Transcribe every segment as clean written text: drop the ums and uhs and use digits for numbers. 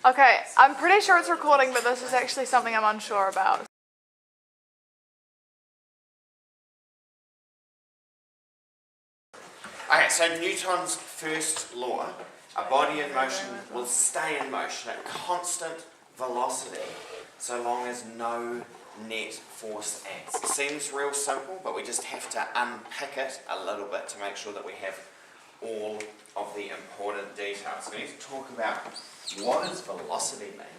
Okay, I'm pretty sure it's recording, but this is actually something I'm unsure about. Okay, so Newton's first law, a body in motion will stay in motion at constant velocity so long as no net force acts. It seems real simple, but we just have to unpick it a little bit to make sure that we have all of the important details. We need to talk about what does velocity mean.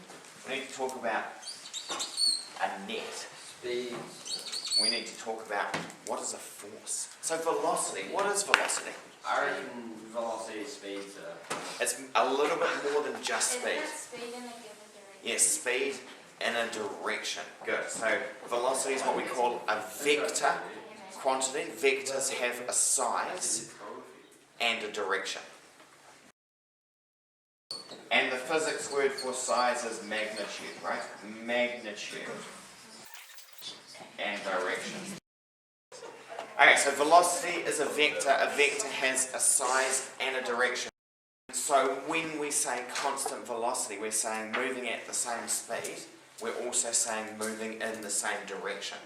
We need to talk about a net. Speed. We need to talk about what is a force. So velocity, what is velocity? I reckon velocity is speed, so. It's a little bit more than just speed. Isn't it speed in a given direction? Yes, speed in a direction. Good. So velocity is what we call a vector quantity. Vectors have a size and a direction. And the physics word for size is magnitude, right? Magnitude and direction. Okay, so velocity is a vector. A vector has a size and a direction. So when we say constant velocity, we're saying moving at the same speed. We're also saying moving in the same direction.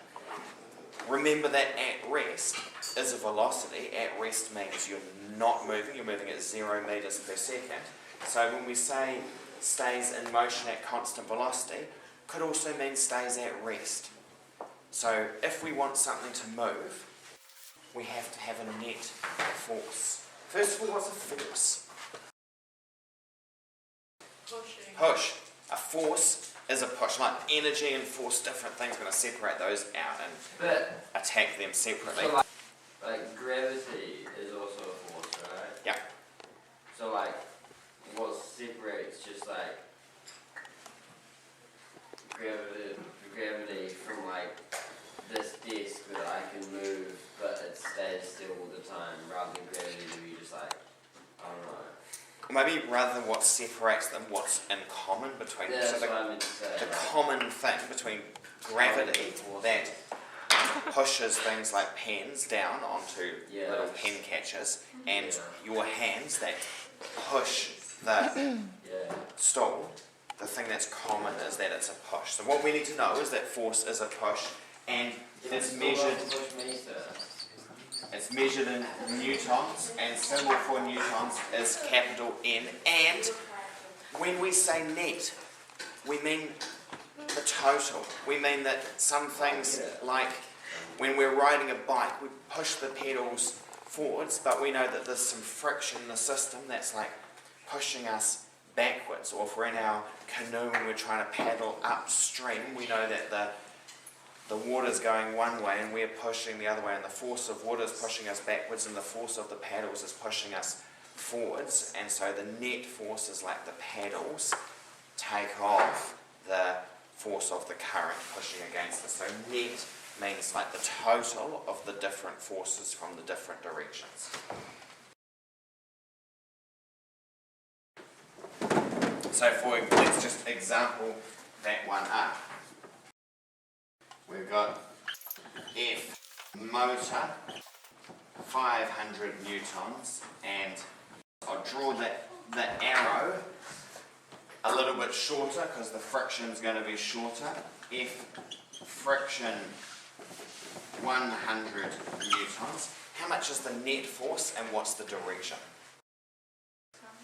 Remember that at rest is a velocity. At rest means you're not moving. You're moving at 0 meters per second. So when we say stays in motion at constant velocity, could also mean stays at rest. So if we want something to move, we have to have a net force. First of all, what's a force? Pushing. Push. A force is a push. Like energy and force, different things. We're going to separate those out and But, attack them separately. so like gravity is also a force, right? Yeah. So like, what separates just like gravity from like this desk that I can move, but it stays still all the time, rather than gravity where you just like, I don't know. Maybe rather than what separates them, what's in common between them. Yeah, So that's what I meant to say. the Like, common thing between gravity that pushes things like pens down onto Yeah. little pen catchers, and Yeah. your hands that push the yeah. stool, the thing that's common is that it's a push. So what we need to know is that force is a push, and it's measured. It's measured in newtons, and symbol for newtons is capital N. And when we say net, we mean the total. We mean that some things, like when we're riding a bike, we push the pedals forwards, but we know that there's some friction in the system that's like pushing us backwards. Or if we're in our canoe and we're trying to paddle upstream, we know that the water's going one way and we're pushing the other way, and the force of water is pushing us backwards and the force of the paddles is pushing us forwards. And so the net force is like the paddles take off the force of the current pushing against us. So net means like the total of the different forces from the different directions. So let's just example that one up. We've got F motor, 500 newtons, and I'll draw the arrow a little bit shorter because the friction is going to be shorter. F friction 100 newtons. How much is the net force and what's the direction?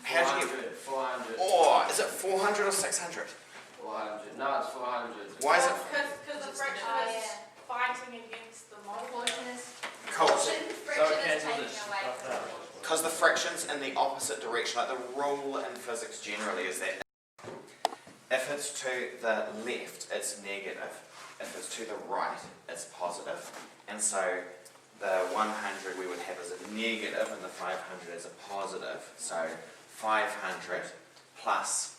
How do you get 400. Oh, is it 400 or 600? 400. No, it's 400. Why is it? Because the friction is fighting against the motion is Cool. friction is taking this away stuff from out. it. Because the friction's in the opposite direction. Like the rule in physics generally is that if it's to the left, it's negative. If it's to the right, it's positive. And so the 100 we would have as a negative and the 500 as a positive. So 500 plus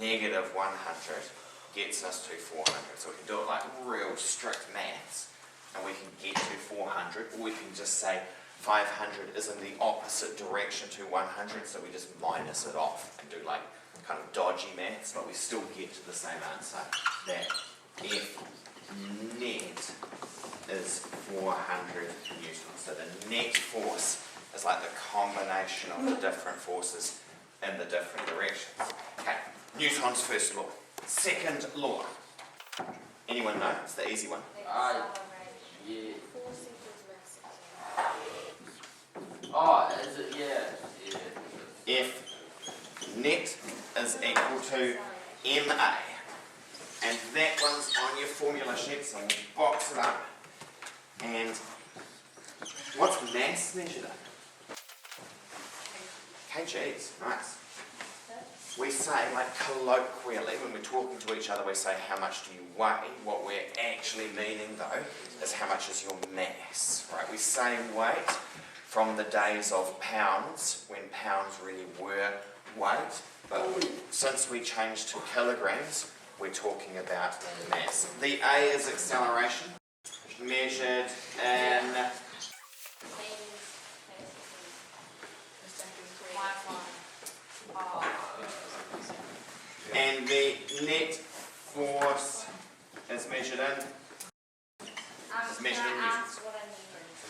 negative 100 gets us to 400. So we can do it like real strict maths and we can get to 400, or we can just say 500 is in the opposite direction to 100, so we just minus it off and do like kind of dodgy maths, but we still get to the same answer, that F net is 400 newtons. So the net force is like the combination of the different forces in the different directions. Okay, Newton's first law. Second law. Anyone know? It's the easy one. Yeah. Oh, is it? Yeah. If net is equal to MA, and that one's on your formula sheet, so we'll box it up. And what's mass measured in? kgs, nice. We say, like colloquially, when we're talking to each other, we say, how much do you weigh? What we're actually meaning, though, is how much is your mass, right? We say weight from the days of pounds, when pounds really were weight, but since we changed to kilograms, we're talking about mass. The A is acceleration, measured in and the net force is measured in Can measured in I newtons. ask what a newton is?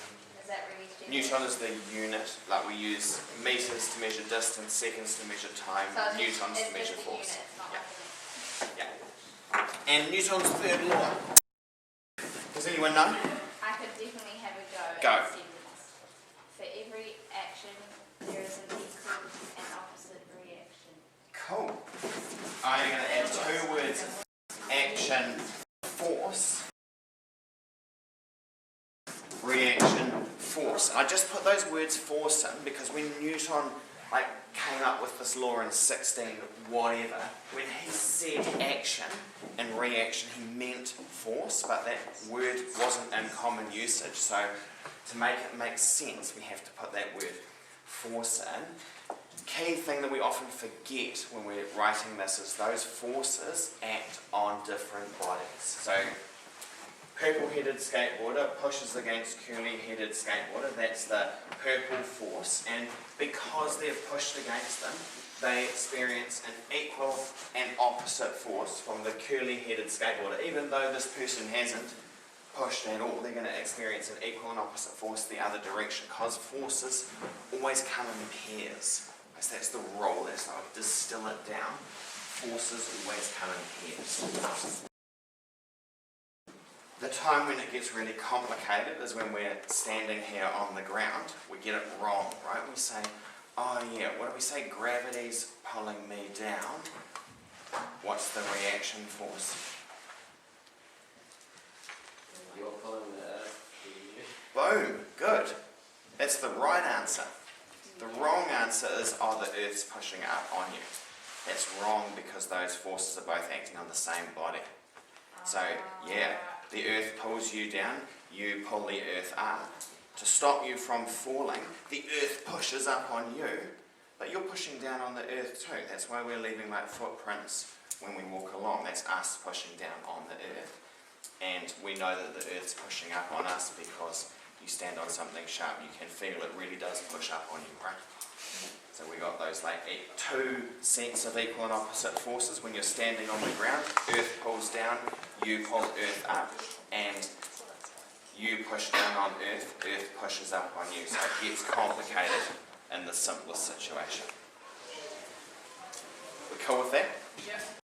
Is that really stupid? Newton is the unit, like we use meters to measure distance, seconds to measure time, So it's newtons just, to measure it's force. Unit, it's not Yeah. like Yeah. And Newton's third law. Does anyone know? I could definitely have a go, Go. at the sentence. For every action, there is an equal and opposite reaction. Cool. I'm going to add two words: action, force. Reaction, force. And I just put those words force in because when Newton came up with this law in 16 whatever, when he said action and reaction, he meant force, but that word wasn't in common usage. So to make it make sense, we have to put that word force in. Key thing that we often forget when we're writing this is those forces act on different bodies. So purple-headed skateboarder pushes against curly-headed skateboarder. That's the purple force, and because they're pushed against them, they experience an equal and opposite force from the curly-headed skateboarder. Even though this person hasn't pushed at all, they're going to experience an equal and opposite force the other direction, because forces always come in pairs. So that's the rule. That's how I distill it down. Forces always come in pairs. The time when it gets really complicated is when we're standing here on the ground. We get it wrong, right? We say, oh yeah, what do we say? Gravity's pulling me down. What's the reaction force? You're pulling the earth. Boom, good. That's the right answer. The wrong answer is, oh, the Earth's pushing up on you. That's wrong because those forces are both acting on the same body. So, yeah, the Earth pulls you down, you pull the Earth up. To stop you from falling, the Earth pushes up on you, but you're pushing down on the Earth too. That's why we're leaving footprints when we walk along. That's us pushing down on the Earth. And we know that the Earth's pushing up on us because you stand on something sharp, you can feel it really does push up on you, right? So we got those two sets of equal and opposite forces. When you're standing on the ground, Earth pulls down, you pull Earth up, and you push down on Earth, Earth pushes up on you. So it gets complicated in the simplest situation. We cool with that? Yep.